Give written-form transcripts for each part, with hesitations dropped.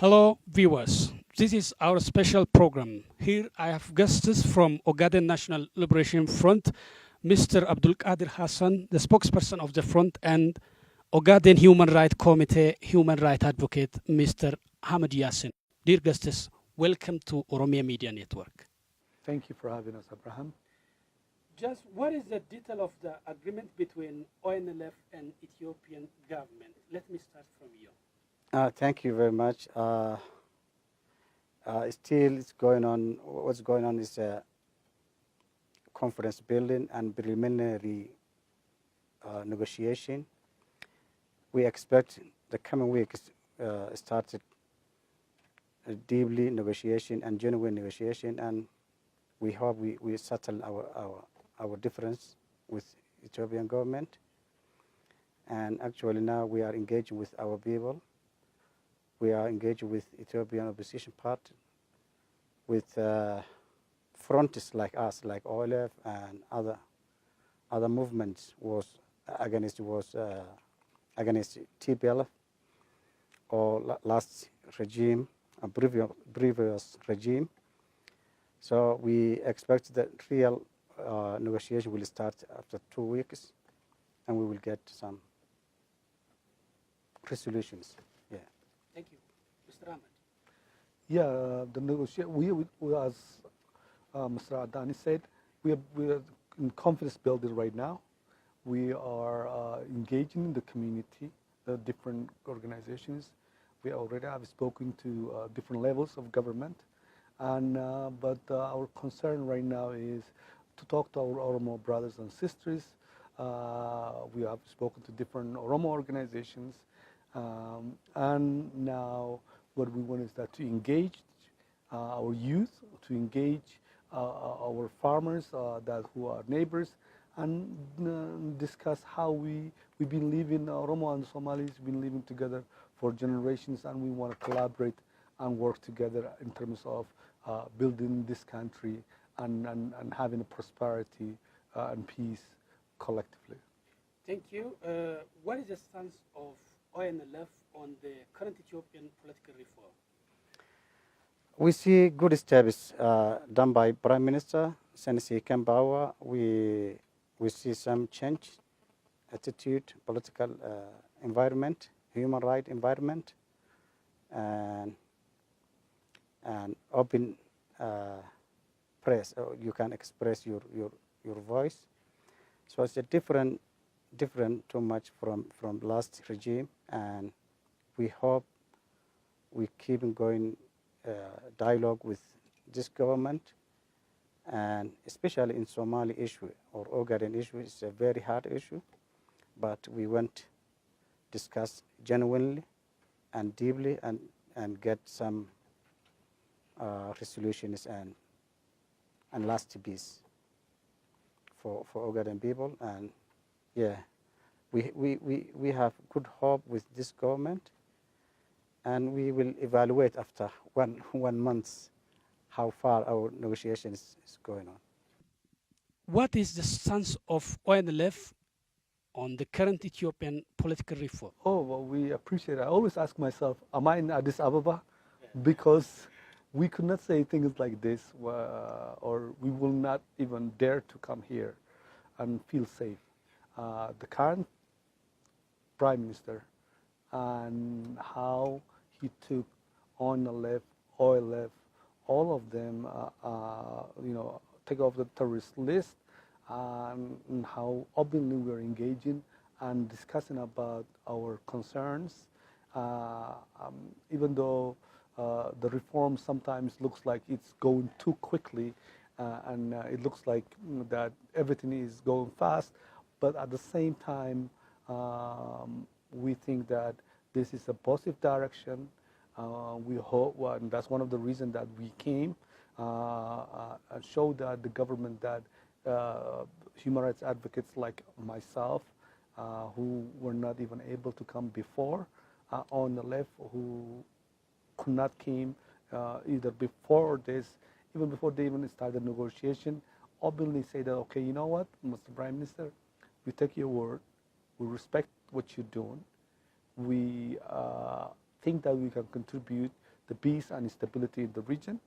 Hello, viewers. This is our special program. Here I have guests from Ogaden National Liberation Front, Mr. Abdul Qadir Hassan, the spokesperson of the front, and Ogaden Human Rights Committee human rights advocate, Mr. Hamid Yassin. Dear guests, welcome to Oromia Media Network. Thank you for having us, Abraham. Just what is the detail of the agreement between ONLF and Ethiopian government? Let me start from you. Thank you very much. Still, it's going on. What's going on is conference building and preliminary negotiation. We expect the coming weeks started a deeply negotiation and genuine negotiation, and we hope we settle our difference with Ethiopian government. And actually now we are engaging with our people. We are engaged with Ethiopian opposition party, with fronts like us, like ONLF and other movements was against TPLF or last regime, a previous regime. So we expect that real negotiation will start after 2 weeks, and we will get some resolutions. Thank you. Mr. Ahmed. Yeah, the negotiation. We as Mr. Adani said, we are in confidence building right now. We are engaging in the community, the different organizations. We already have spoken to different levels of government, and but our concern right now is to talk to our Oromo brothers and sisters. We have spoken to different Oromo organizations. And now what we want is that to engage our youth, to engage our farmers that who are neighbors, and discuss how we've been living, Oromo and Somalis been living together for generations, and we want to collaborate and work together in terms of building this country and having a prosperity and peace collectively. Thank you. What is the stance of ONLF on the current Ethiopian political reform? We see good steps done by Prime Minister Senesi Kembawa. We see some change, attitude, political environment, human right environment, and open press. You can express your voice. So it's a different too much from last regime, and we hope we keep going dialogue with this government, and especially in Somali issue or Ogaden issue. It's a very hard issue, but we want to discuss genuinely and deeply and get some resolutions and last peace for Ogaden people. And yeah, we have good hope with this government, and we will evaluate after one month how far our negotiations is going on. What is the stance of ONLF on the current Ethiopian political reform? Oh, well, we appreciate it. I always ask myself, am I in Addis Ababa? Because we could not say things like this, or we will not even dare to come here and feel safe. The current Prime Minister and how he took on the left, oil left, all of them, take off the terrorist list, and how openly we are engaging and discussing about our concerns, even though the reform sometimes looks like it's going too quickly, and it looks like that everything is going fast, but at the same time, we think that this is a positive direction. We hope, and that's one of the reasons that we came and show that the government, that human rights advocates like myself, who were not even able to come before, on the left, who could not came either before this, even before they even started negotiation, openly say that, okay, you know what, Mr. Prime Minister, we take your word, we respect what you're doing, we think that we can contribute the peace and stability in the region.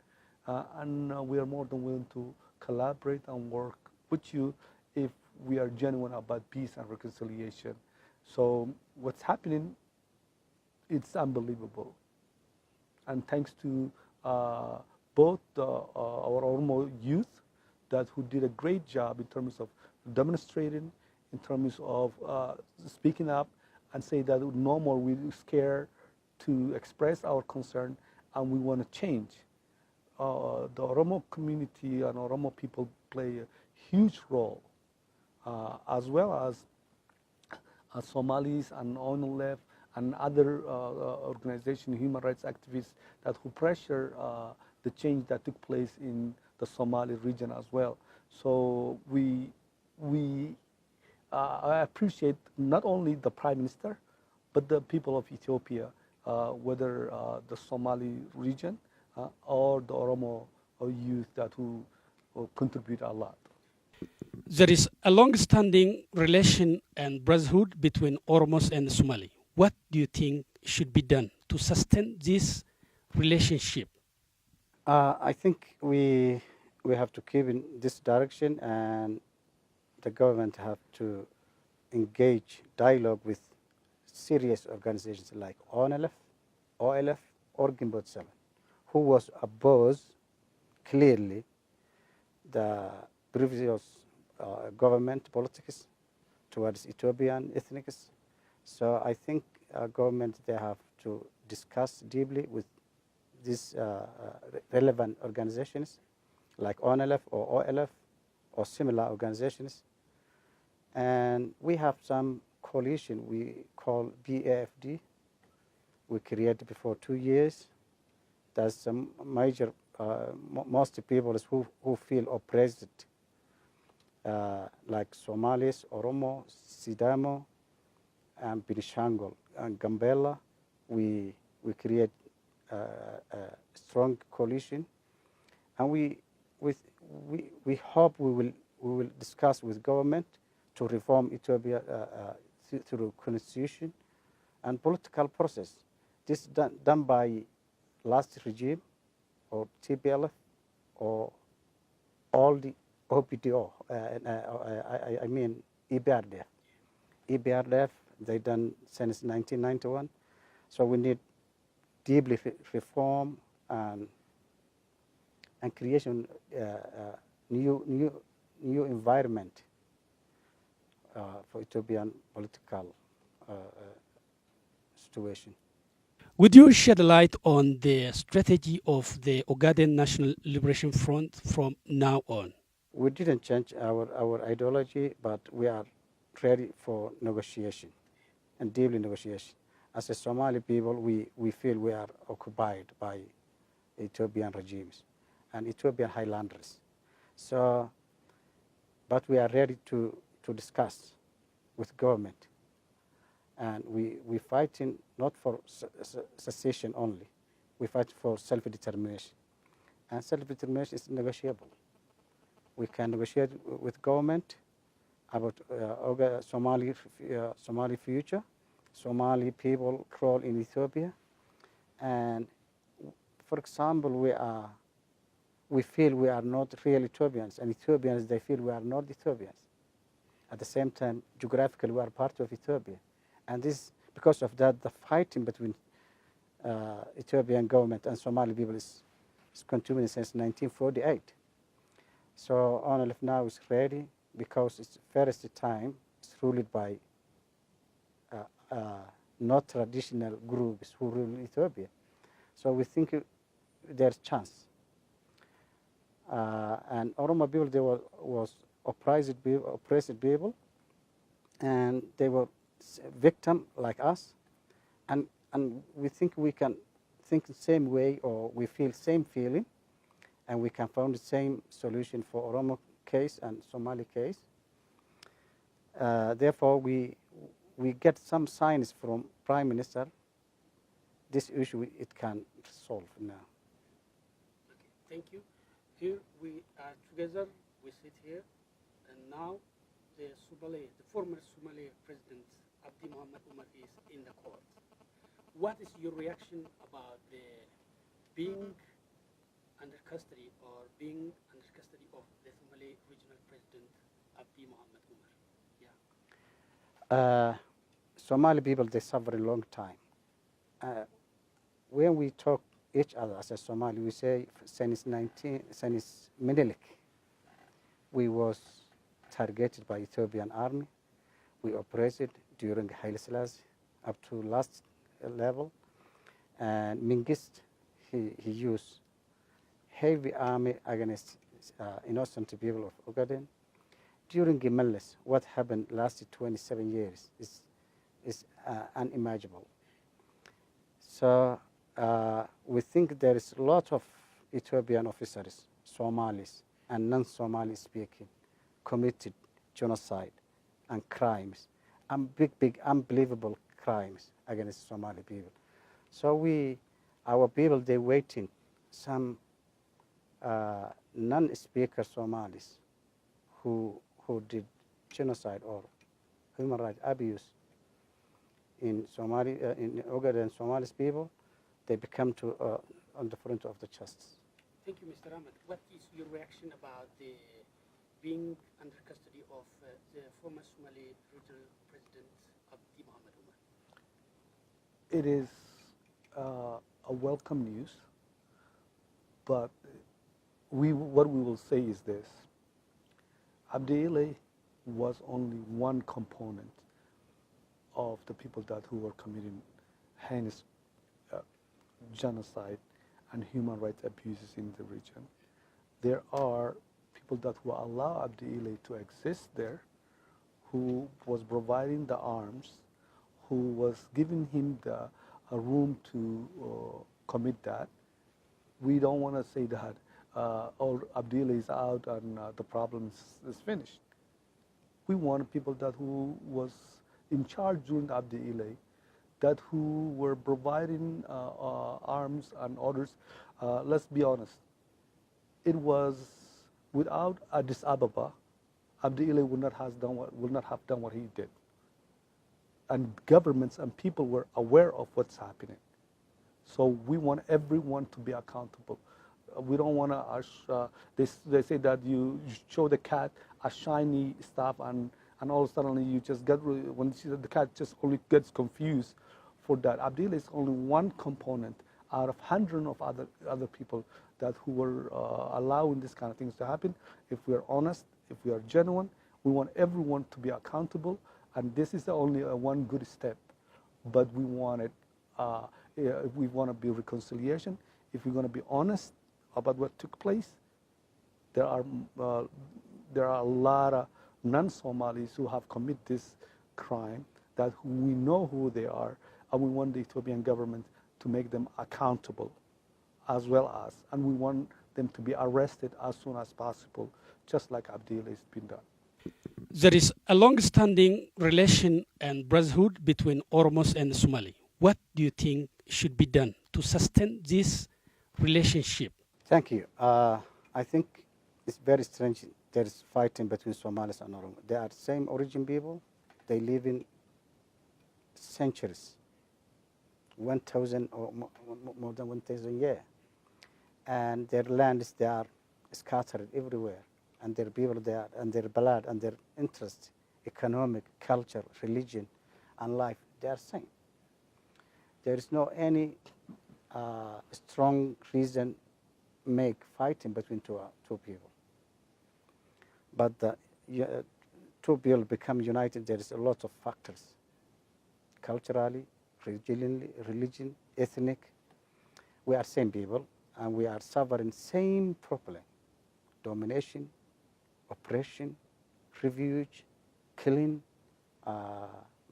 We are more than willing to collaborate and work with you if we are genuine about peace and reconciliation. So what's happening, it's unbelievable. And thanks to both our Oromo youth who did a great job in terms of demonstrating, in terms of speaking up and say that no more we're scared to express our concern and we want to change. The Oromo community and Oromo people play a huge role, as well as Somalis and ONLF and other organizations, human rights activists who pressure the change that took place in the Somali region as well. So I appreciate not only the Prime Minister, but the people of Ethiopia, whether the Somali region or the Oromo youth who contribute a lot. There is a long-standing relation and brotherhood between Oromos and Somali. What do you think should be done to sustain this relationship? I think we have to keep in this direction, and the government have to engage dialogue with serious organizations like ONLF, OLF, or Gimbot 7, who was opposed clearly the previous government politics towards Ethiopian ethnics. So I think government, they have to discuss deeply with these relevant organizations like ONLF or OLF or similar organizations. And we have some coalition we call BAFD. We created before 2 years. There's some major, most people who feel oppressed, like Somalis, Oromo, Sidamo, and Benishangul, and Gambela. We create a strong coalition, and we hope we will discuss with government to reform Ethiopia through constitution and political process. This done by last regime or TPLF or all the OPDO, I mean EBRDF. EBRDF, they done since 1991. So we need deeply reform and creation new environment for Ethiopian political situation. Would you shed light on the strategy of the Ogaden National Liberation Front from now on? We didn't change our ideology, but we are ready for negotiation and deeply negotiation. As a Somali people, we feel we are occupied by Ethiopian regimes and Ethiopian highlanders. So, but we are ready to discuss with government. And we fighting not for secession only. We fight for self-determination. And self-determination is negotiable. We can negotiate with government about Somali future, Somali people crawl in Ethiopia. And for example, we feel we are not real Ethiopians, and Ethiopians, they feel we are not Ethiopians. At the same time, geographically, we are part of Ethiopia. And this, because of that, the fighting between Ethiopian government and Somali people is continuing since 1948. So ONLF now is ready because it's first time it's ruled by not traditional groups who rule Ethiopia. So we think there's chance. And Oromo people, they was oppressed people, and they were victim like us, and we think we can think the same way, or we feel same feeling, and we can find the same solution for Oromo case and Somali case. Therefore, we get some signs from Prime Minister. This issue it can solve now. Okay, thank you. Here we are together. We sit here, and now the former Somali president Abiy Ahmed is in the court. What is your reaction about the being under custody or being under custody of the Somali regional president, Abiy Ahmed Umar. Yeah. Somali people, they suffer a long time. When we talk each other as a Somali, we say since Menelik, we was targeted by Ethiopian army. We operated during Haile Selassie up to last level. And Mingist, he used heavy army against innocent people of Ogaden. During Gimeles, what happened lasted 27 years is unimaginable. So we think there is a lot of Ethiopian officers, Somalis and non-Somali speaking, committed genocide and crimes, and big, unbelievable crimes against Somali people. So our people, they waiting some non-speaker Somalis who did genocide or human rights abuse in Ogaden Somali people, they become on the front of the justice. Thank you, Mr. Ahmed. What is your reaction about the being under custody of the former Somali regional president, Abiy Ahmed Umar? It is a welcome news, but what we will say is this. Abiy was only one component of the people who were committing heinous genocide and human rights abuses in the region. There are people who allow Abiy to exist there, who was providing the arms, who was giving him a room to commit that. We don't want to say that Abiy is out and the problem is finished. We want people who was in charge during Abiy, who were providing arms and orders. Let's be honest. It was without Addis Ababa, Abiy would not have done what he did. And governments and people were aware of what's happening. So we want everyone to be accountable. We don't want to, they say that you show the cat a shiny stuff and all of a sudden you just get, when you see that the cat just only gets confused for that. Abiy is only one component out of hundreds of other people who were allowing this kind of things to happen. If we are honest, if we are genuine, we want everyone to be accountable, and this is only one good step. But we want it, if we want to be reconciliation, if we're going to be honest about what took place, there are a lot of non-Somalis who have committed this crime that we know who they are, and we want the Ethiopian government to make them accountable as well as, and we want them to be arrested as soon as possible, just like Abiy has been done. There is a long-standing relation and brotherhood between Oromos and Somali. What do you think should be done to sustain this relationship? Thank you. I think it's very strange. There is fighting between Somalis and Oromo. They are the same origin people. They live in centuries, 1,000 or more than 1,000 years. And their lands, they are scattered everywhere. And their people there, and their blood, and their interest, economic, culture, religion, and life, they are same. There is no any strong reason make fighting between two people. But the two people become united. There is a lot of factors, culturally, religion, ethnic. We are same people, and we are suffering same problem: domination, oppression, refuge, killing,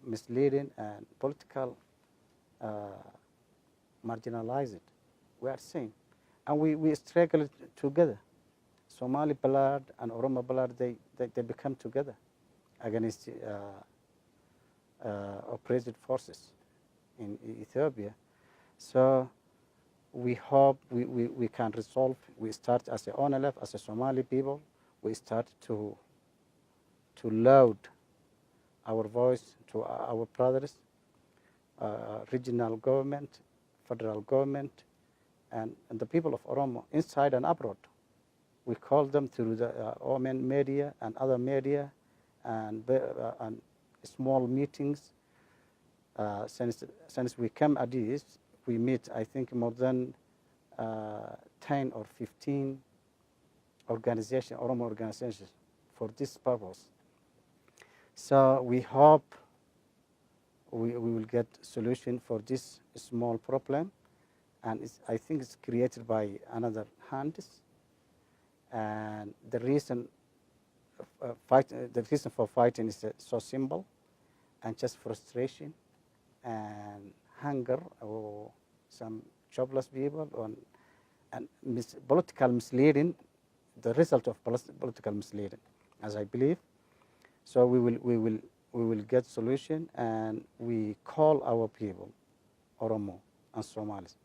misleading, and political marginalized. We are same, and we struggle together. Somali blood and Oromo blood, they become together against oppressed forces in Ethiopia. So we hope we can resolve. We start as a ONLF, as a Somali people. We start to loud our voice to our brothers, regional government, federal government, and the people of Oromo inside and abroad. We call them through the OMN media and other media and small meetings. Since we came at this, we meet, I think, more than 10 or 15 organizations, Oromo organizations, for this purpose. So we hope we will get solution for this small problem, and I think it's created by another hands. And the reason for fighting is so simple, and just frustration and hunger, or some jobless people, and political misleading, the result of political misleading, as I believe. So we will get solution, and we call our people, Oromo and Somalis,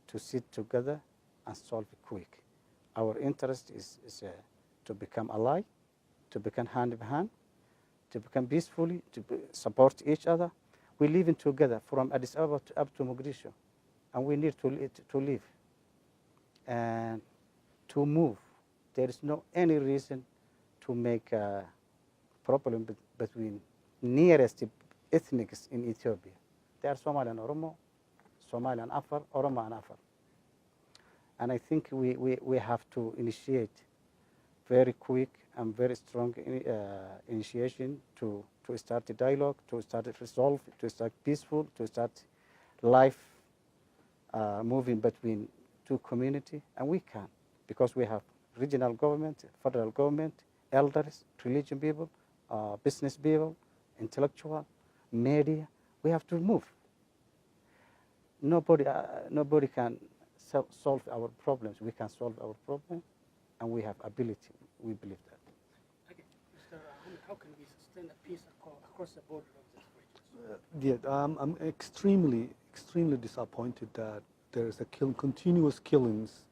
to sit together and solve it quick. Our interest is to become allied, to become hand in hand, to become peacefully, to support each other. We live together from Addis Ababa up to Mogadishu, and we need to live and to move. There is no any reason to make a problem between nearest ethnics in Ethiopia. They are Somali and Oromo, Somali and Afar, Oromo and Afar. And I think we have to initiate very quick and very strong initiation to start the dialogue, to start resolve, to start peaceful, to start life moving between two communities. And we can, because we have regional government, federal government, elders, religion people, business people, intellectual, media. We have to move. Nobody can solve our problems. We can solve our problem, and we have ability. We believe that. Okay, Mr. Ahmed, how can we sustain a peace across the border of this region? I'm extremely disappointed that there is continuous killings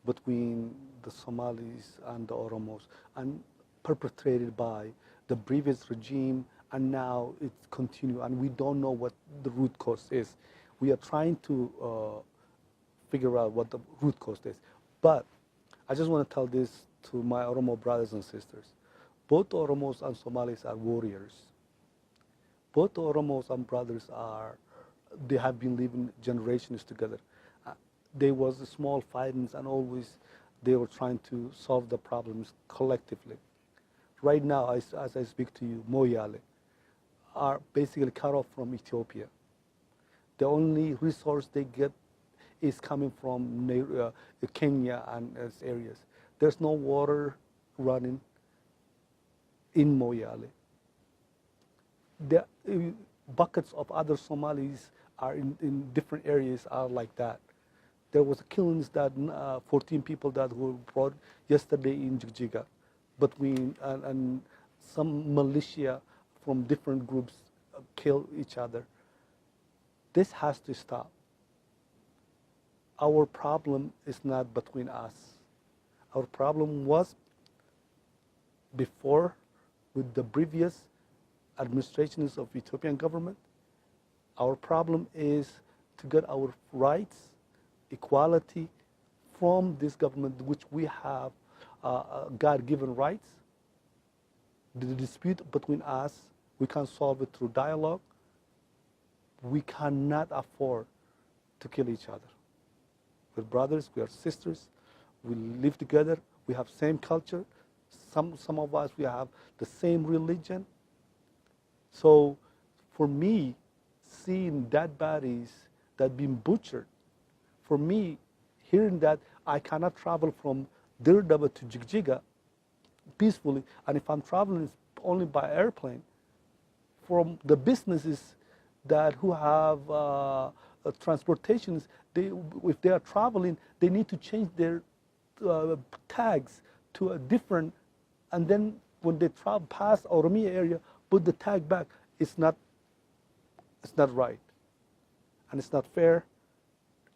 between the Somalis and the Oromos, and perpetrated by the previous regime, and now it's continued, and we don't know what the root cause is. We are trying to figure out what the root cause is. But I just want to tell this to my Oromo brothers and sisters. Both Oromos and Somalis are warriors. Both Oromos and brothers they have been living generations together. There was small fightings, and always they were trying to solve the problems collectively. Right now, as I speak to you, Moyale are basically cut off from Ethiopia. The only resource they get is coming from Kenya and its areas. There's no water running in Moyale. The buckets of other Somalis are in different areas are like that. There was killings that 14 people that were brought yesterday in Jigjiga, between and some militia from different groups kill each other. This has to stop. Our problem is not between us. Our problem was before with the previous administrations of Ethiopian government. Our problem is to get our rights, equality from this government, which we have God-given rights. The dispute between us, we can solve it through dialogue. We cannot afford to kill each other. We're brothers, we are sisters, we live together, we have same culture. Some of us, we have the same religion. So for me, seeing dead bodies that being butchered, for me, hearing that I cannot travel from Dirdaba to Jigjiga peacefully, and if I'm traveling, it's only by airplane. From the businesses that who have transportations, if they are traveling, they need to change their tags to a different, and then when they travel past Oromia area, put the tag back. It's not right, and it's not fair,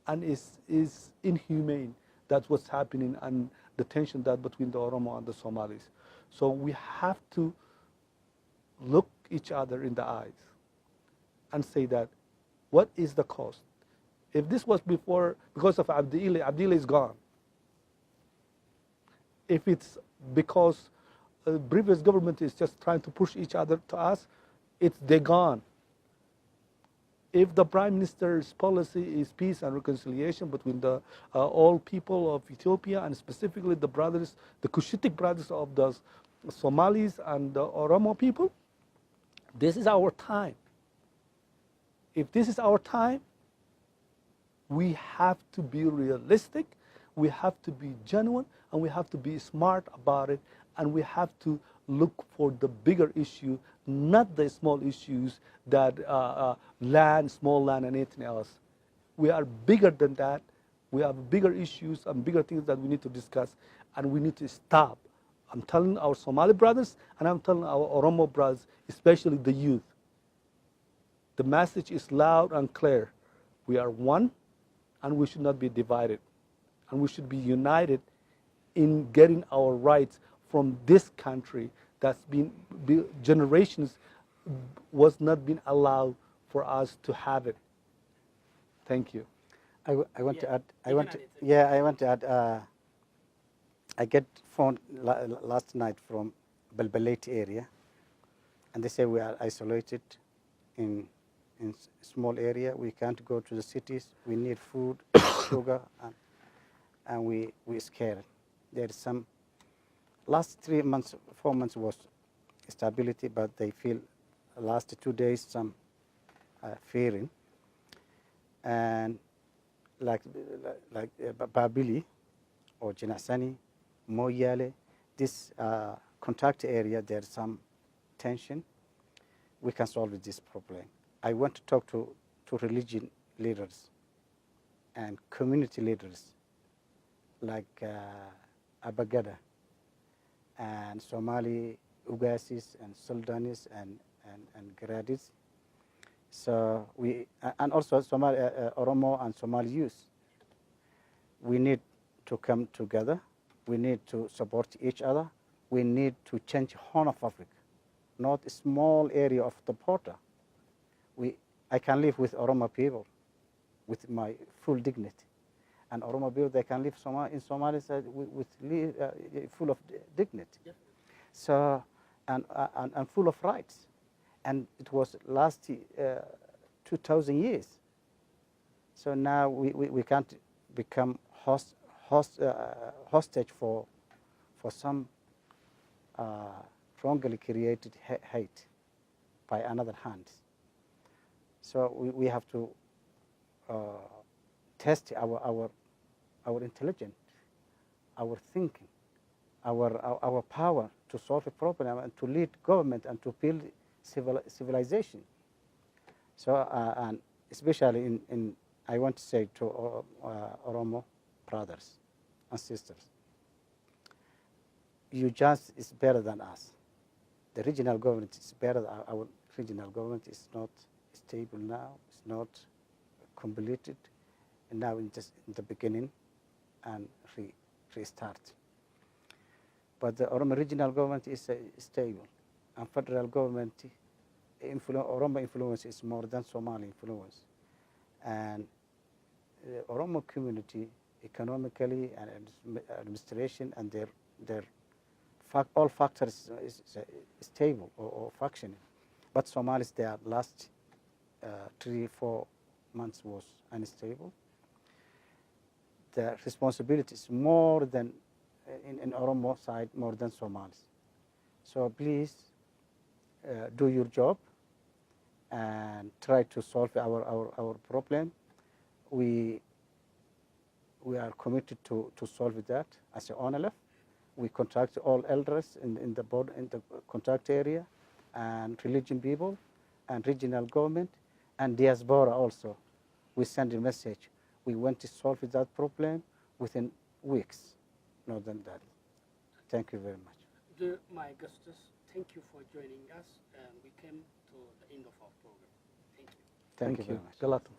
and is inhumane. That's what's happening, and the tension that between the Oromo and the Somalis. So we have to look each other in the eyes and say that, what is the cost? If this was before, because of Abdillah is gone. If it's because the previous government is just trying to push each other to us, they're gone. If the Prime Minister's policy is peace and reconciliation between the all people of Ethiopia, and specifically the brothers, the Cushitic brothers of the Somalis and the Oromo people, this is our time. If this is our time, we have to be realistic, we have to be genuine, and we have to be smart about it, and we have to look for the bigger issue, not the small issues that land, small land, and anything else. We are bigger than that. We have bigger issues and bigger things that we need to discuss, and we need to stop. I'm telling our Somali brothers, and I'm telling our Oromo brothers, especially the youth. The message is loud and clear. We are one, and we should not be divided. And we should be united in getting our rights from this country that's been generations was not being allowed for us to have it. Thank you. I want to add. I want to add. I get phone last night from Balbalate area, and they say we are isolated in small area. We can't go to the cities. We need food, sugar, and we scared. There is some last 3 months, 4 months was stability, but they feel last 2 days some fearing. And like Babili or Jinasani, Moyale, this contact area, there's some tension. We can solve this problem. I want to talk to religion leaders and community leaders like Abagada and Somali Ugasis and Sultanis and Gradis. So we, and also Somali, Oromo and Somali youth. We need to come together. We need to support each other. We need to change Horn of Africa, not a small area of the border. I can live with Oromo people with my full dignity. And Oromo people, they can live in Somalia with full of dignity. Yep. So, and full of rights. And it was last 2,000 years. So now we can't become hostage for some wrongly created hate by another hand. So we have to test our intelligence, our thinking, our power to solve a problem and to lead government and to build civilization. So and especially I want to say to Oromo brothers and sisters, you just is better than us. The regional government is better. Our regional government is not stable now. It's not completed. And now just in the beginning and restart. But the Oromo regional government is stable. And federal government, Oromo influence is more than Somali influence. And the Oromo community, economically and administration and their all factors is stable or functioning. But Somalis, their last 3-4 months was unstable. The responsibility is more than in Oromo side, more than Somalis. So please do your job and try to solve our problem. We are committed to solve that as an ONLF. We contact all elders in the contact area, and religion people, and regional government, and diaspora also. We send a message. We want to solve that problem within weeks, not than that. Thank you very much. My guests, thank you for joining us, and we came to the end of our program. Thank you. Thank you very much. Galatum.